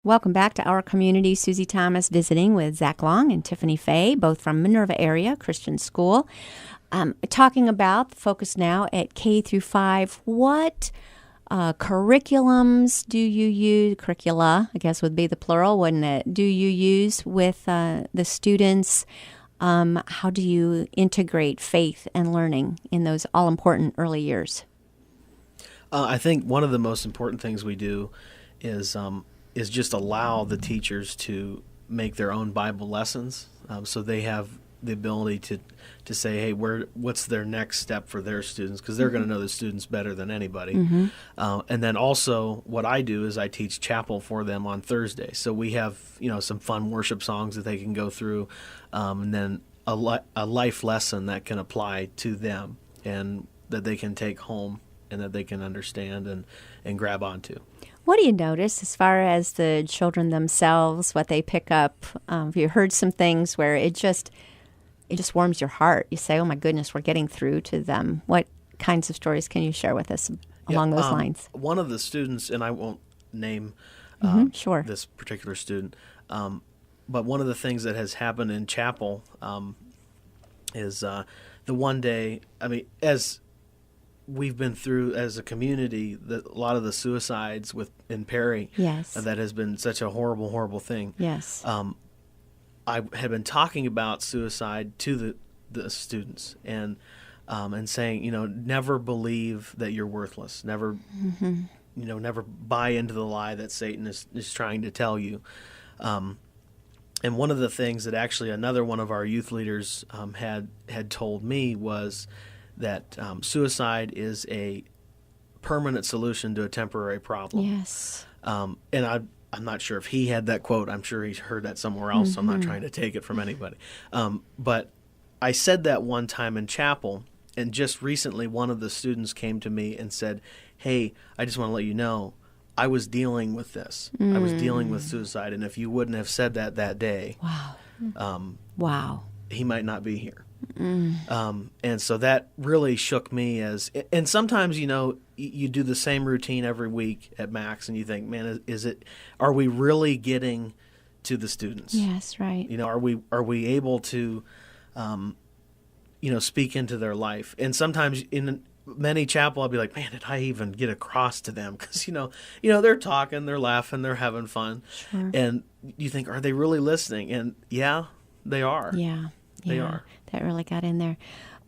Welcome back to Our Community. Susie Thomas visiting with Zach Long and Tiffany Fay, both from Minerva Area Christian School. Talking about the focus now at K through 5. What curriculums do you use? Curricula, I guess would be the plural, wouldn't it? Do you use with the students? How do you integrate faith and learning in those all-important early years? I think one of the most important things we do is just allow the teachers to make their own Bible lessons, so they have the ability to say, hey, what's their next step for their students, because they're going to know the students better than anybody. Mm-hmm. And then also what I do is I teach chapel for them on Thursday. So we have some fun worship songs that they can go through, and then a life lesson that can apply to them and that they can take home and that they can understand and grab onto. What do you notice as far as the children themselves, what they pick up? Have you heard some things where it just warms your heart? You say, oh my goodness, we're getting through to them. What kinds of stories can you share with us along those lines? One of the students, and I won't name sure. this particular student, but one of the things that has happened in chapel is the one day, as we've been through as a community, a lot of the suicides in Perry. Yes. That has been such a horrible, horrible thing. Yes. I had been talking about suicide to the students and saying, never believe that you're worthless. Never, never buy into the lie that Satan is trying to tell you. And one of the things that actually another one of our youth leaders had told me was that suicide is a permanent solution to a temporary problem. Yes. And I'm not sure if he had that quote. I'm sure he heard that somewhere else. So I'm not trying to take it from anybody. But I said that one time in chapel, and just recently one of the students came to me and said, hey, I just want to let you know, I was dealing with this. I was dealing with suicide, and if you wouldn't have said that day, wow, he might not be here. And so that really shook me and sometimes, you do the same routine every week at Max and you think, man, are we really getting to the students? Yes, right. Are we able to, speak into their life? And sometimes in many chapel, I'll be like, man, did I even get across to them? Because, they're talking, they're laughing, they're having fun. Sure. And you think, are they really listening? And yeah, they are. Yeah. They are. That really got in there.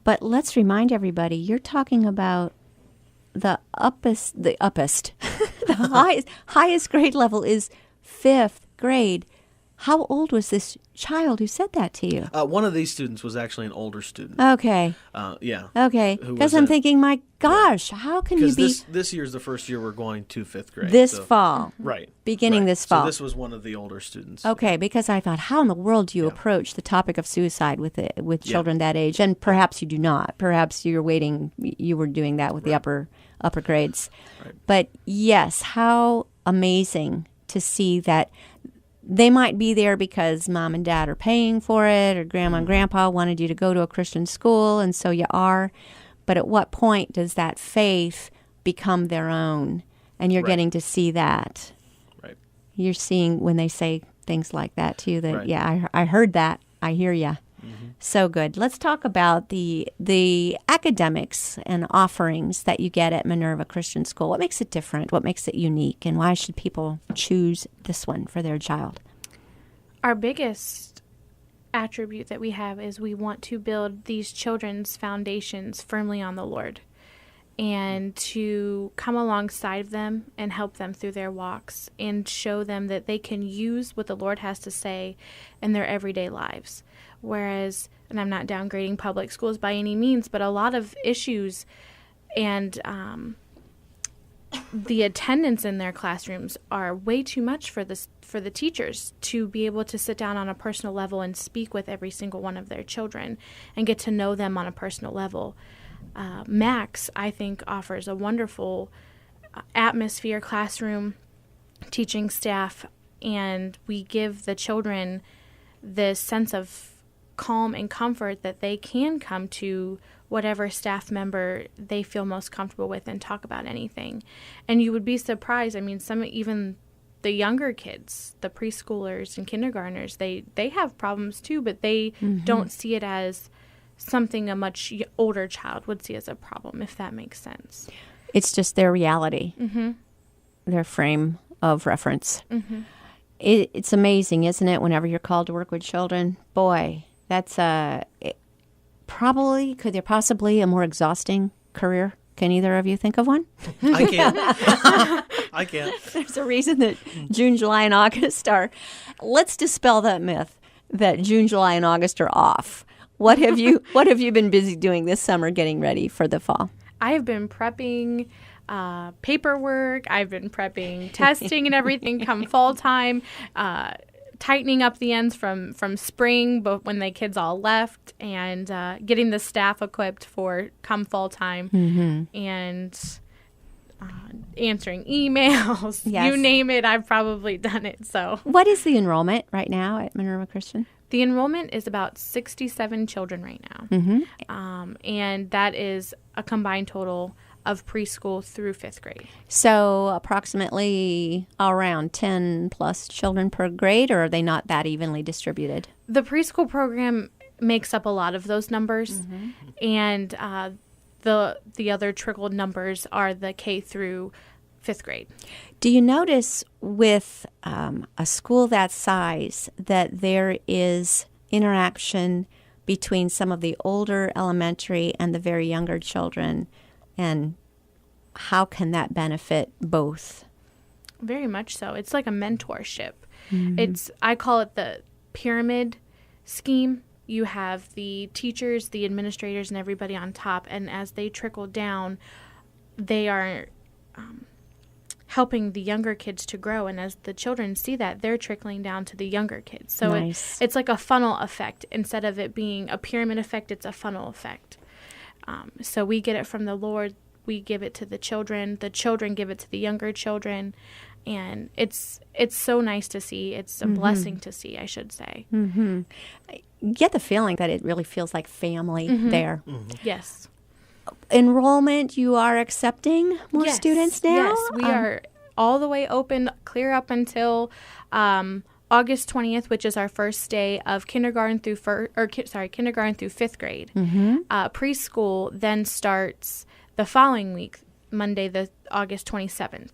But let's remind everybody, you're talking about the highest grade level is 5th grade. How old was this child who said that to you? One of these students was actually an older student. Okay. Yeah. Okay. Because I'm thinking, my gosh, how can you be... This year's the first year we're going to 5th grade. This fall. Right. Beginning this fall. So this was one of the older students. Okay, because I thought, how in the world do you approach the topic of suicide with children that age? And perhaps you do not. Perhaps you were doing that with the upper grades. Right. But yes, how amazing to see that they might be there because mom and dad are paying for it, or grandma and grandpa wanted you to go to a Christian school, and so you are. But at what point does that faith become their own? And you're getting to see that. Right. You're seeing when they say things like that too, that, I heard that. I hear ya. Mm-hmm. So good. Let's talk about the academics and offerings that you get at Minerva Christian School. What makes it different? What makes it unique? And why should people choose this one for their child? Our biggest attribute that we have is we want to build these children's foundations firmly on the Lord, and to come alongside them and help them through their walks and show them that they can use what the Lord has to say in their everyday lives. Whereas, and I'm not downgrading public schools by any means, but a lot of issues and the attendance in their classrooms are way too much for the teachers to be able to sit down on a personal level and speak with every single one of their children and get to know them on a personal level. Max, I think, offers a wonderful atmosphere, classroom, teaching staff, and we give the children this sense of calm and comfort that they can come to whatever staff member they feel most comfortable with and talk about anything. And you would be surprised. I mean, some even the younger kids, the preschoolers and kindergartners, they have problems too, but they don't see it as something a much older child would see as a problem, if that makes sense. It's just their reality, their frame of reference. It's amazing, isn't it, whenever you're called to work with children? Boy, that's could there possibly a more exhausting career? Can either of you think of one? I can't. I can't. There's a reason that June, July, and August are. Let's dispel that myth that June, July, and August are off. What have you been busy doing this summer getting ready for the fall? I have been prepping paperwork. I've been prepping testing and everything come fall time, tightening up the ends from spring, but when the kids all left, and getting the staff equipped for come fall time, and answering emails. Yes. You name it, I've probably done it. So, What is the enrollment right now at Minerva Christian? the enrollment is about 67 children right now, and that is a combined total of preschool through 5th grade. So approximately around 10 plus children per grade, or are they not that evenly distributed? The preschool program makes up a lot of those numbers, and the other trickled numbers are the K through 5th grade. Do you notice with a school that size that there is interaction between some of the older elementary and the very younger children, and how can that benefit both? Very much so. It's like a mentorship. I call it the pyramid scheme. You have the teachers, the administrators, and everybody on top, and as they trickle down, they are helping the younger kids to grow, and as the children see that, they're trickling down to the younger kids. So Nice. it's like a funnel effect. Instead of it being a pyramid effect, it's a funnel effect. So we get it from the Lord, we give it to the children give it to the younger children, and it's so nice to see. It's a blessing to see, I should say. Get the feeling that it really feels like family there. Yes. Enrollment, you are accepting more Yes. students now? Yes, we are all the way open, clear up until August 20th, which is our first day of kindergarten through kindergarten through 5th grade. Preschool then starts the following week, Monday, the August 27th.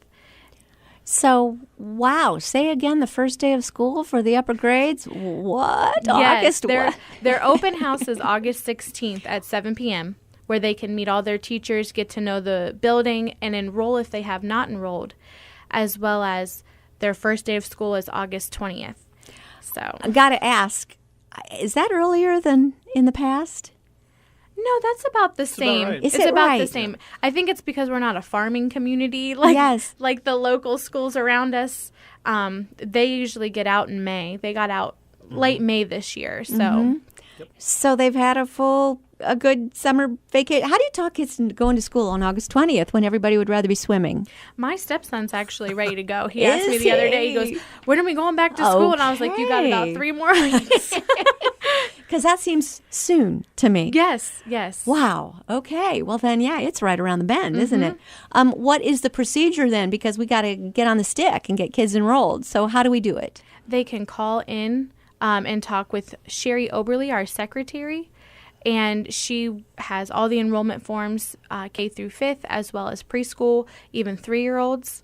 So, wow. Say again, the first day of school for the upper grades? What? Yes, August what? their open house is August 16th at 7 p.m., where they can meet all their teachers, get to know the building, and enroll if they have not enrolled, as well as their first day of school is August 20th. So I got to ask, is that earlier than in the past? no, that's about the same. right. Is It's it about the right? same. I think it's because we're not a farming community like Yes. like the local schools around us. They usually get out in May. They got out late May this year. So So they've had a good summer vacation. How do you talk kids into going to school on August 20th when everybody would rather be swimming? my stepson's actually ready to go. He asked me Is the other day, he he? goes, when are we going back to school? And I was like, you got about Okay. 3 more weeks. Because that seems soon to me. Yes. Wow. Okay. Well, then, yeah, it's right around the bend, isn't it? What is the procedure then? Because we got to get on the stick and get kids enrolled. So how do we do it? They can call in and talk with Sherry Oberly, our secretary, and she has all the enrollment forms, K through 5th, as well as preschool, even 3-year-olds.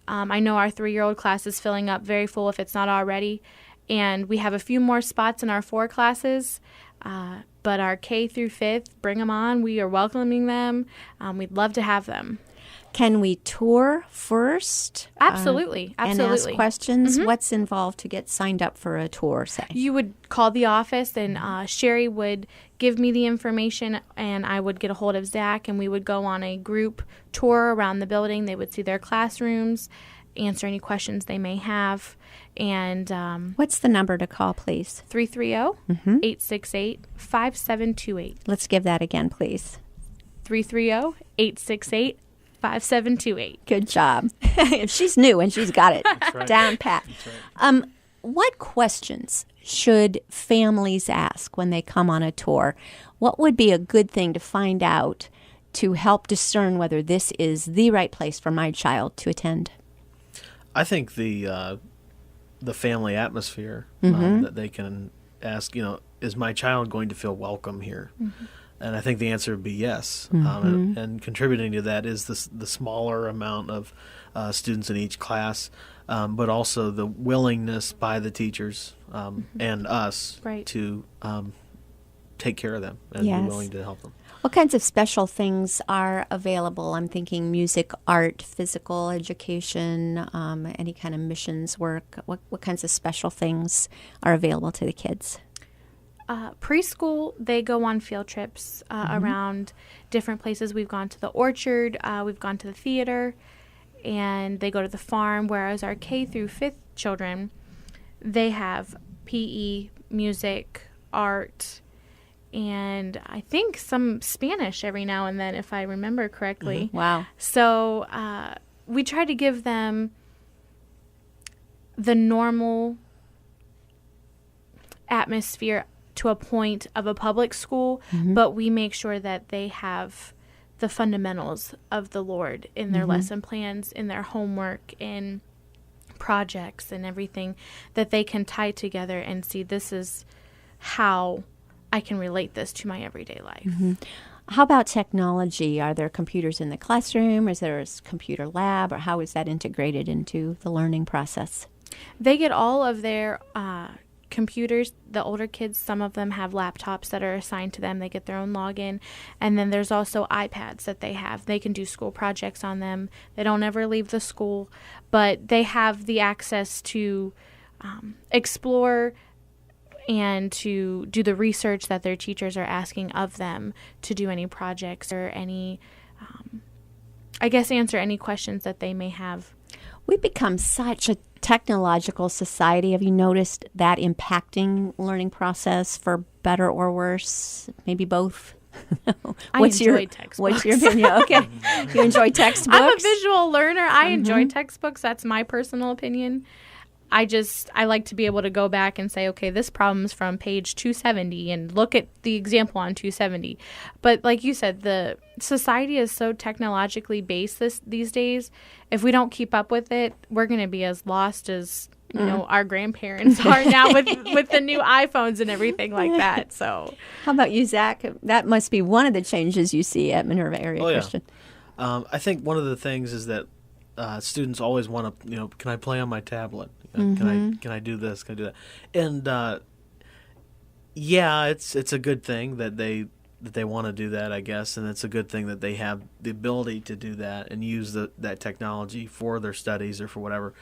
I know our 3-year-old class is filling up very full if it's not already, and we have a few more spots in our 4 classes, but our K through 5th, bring them on. We are welcoming them. We'd love to have them. Can we tour first? Absolutely. And ask questions? What's involved to get signed up for a tour, say? You would call the office, and Sherry would give me the information, and I would get a hold of Zach, and we would go on a group tour around the building. They would see their classrooms, answer any questions they may have, and What's the number to call, please? 330-868-5728. Let's give that again, please. 330-868-5728. Good job. She's new and she's got it right. down pat. right. What questions should families ask when they come on a tour? What would be a good thing to find out to help discern whether this is the right place for my child to attend? I think the family atmosphere that they can ask, is my child going to feel welcome here? Mm-hmm. And I think the answer would be yes. And contributing to that is the smaller amount of students in each class, but also the willingness by the teachers and us to take care of them and be willing to help them. What kinds of special things are available? I'm thinking music, art, physical education, any kind of missions work. What kinds of special things are available to the kids? Preschool, they go on field trips around different places. We've gone to the orchard, we've gone to the theater, and they go to the farm, whereas our K through 5th children, they have PE, music, art, and I think some Spanish every now and then, if I remember correctly. Mm-hmm. Wow. So we try to give them the normal atmosphere to a point of a public school, but we make sure that they have the fundamentals of the Lord in their lesson plans, in their homework, in projects and everything that they can tie together and see, this is how I can relate this to my everyday life. Mm-hmm. How about technology? Are there computers in the classroom? Is there a computer lab? Or how is that integrated into the learning process? They get all of their computers. The older kids, some of them have laptops that are assigned to them. They get their own login. And then there's also iPads that they have. They can do school projects on them. They don't ever leave the school, but they have the access to explore and to do the research that their teachers are asking of them, to do any projects or any, answer any questions that they may have. We've become such a technological society. Have you noticed that impacting learning process for better or worse? Maybe both? I enjoy textbooks. What's your opinion? Okay. You enjoy textbooks? I'm a visual learner. I enjoy textbooks. That's my personal opinion. I like to be able to go back and say, okay, this problem's from page 270 and look at the example on 270. But like you said, the society is so technologically based these days. If we don't keep up with it, we're going to be as lost as our grandparents are now with the new iPhones and everything like that. So, how about you, Zach? That must be one of the changes you see at Minerva Area Christian. I think one of the things is that students always want to, can I play on my tablet? Can I do this? Can I do that? And it's a good thing that they want to do that, I guess, and it's a good thing that they have the ability to do that and use that technology for their studies or for whatever.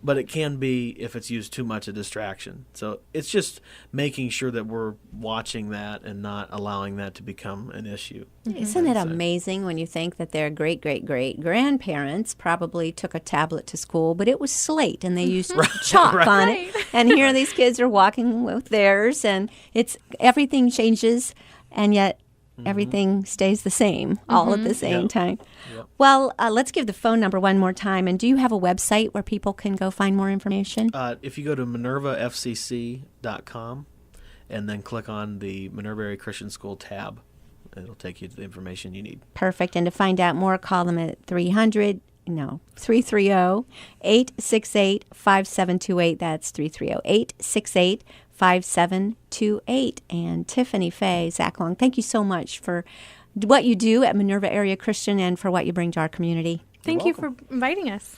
But it can be, if it's used too much, a distraction. So it's just making sure that we're watching that and not allowing that to become an issue. Isn't it amazing when you think that their great-great-great-grandparents probably took a tablet to school, but it was slate and they used chalk on it. And here these kids are walking with theirs, and everything changes, and yet everything stays the same all at the same time. Yep. Well, let's give the phone number one more time. And do you have a website where people can go find more information? If you go to minervafcc.com and then click on the Minerva Area Christian School tab, it'll take you to the information you need. Perfect. And to find out more, call them at 330-868-5728. That's 330-868-5728. And Tiffany Fay, Zach Long, thank you so much for what you do at Minerva Area Christian and for what you bring to our community. Thank you for inviting us.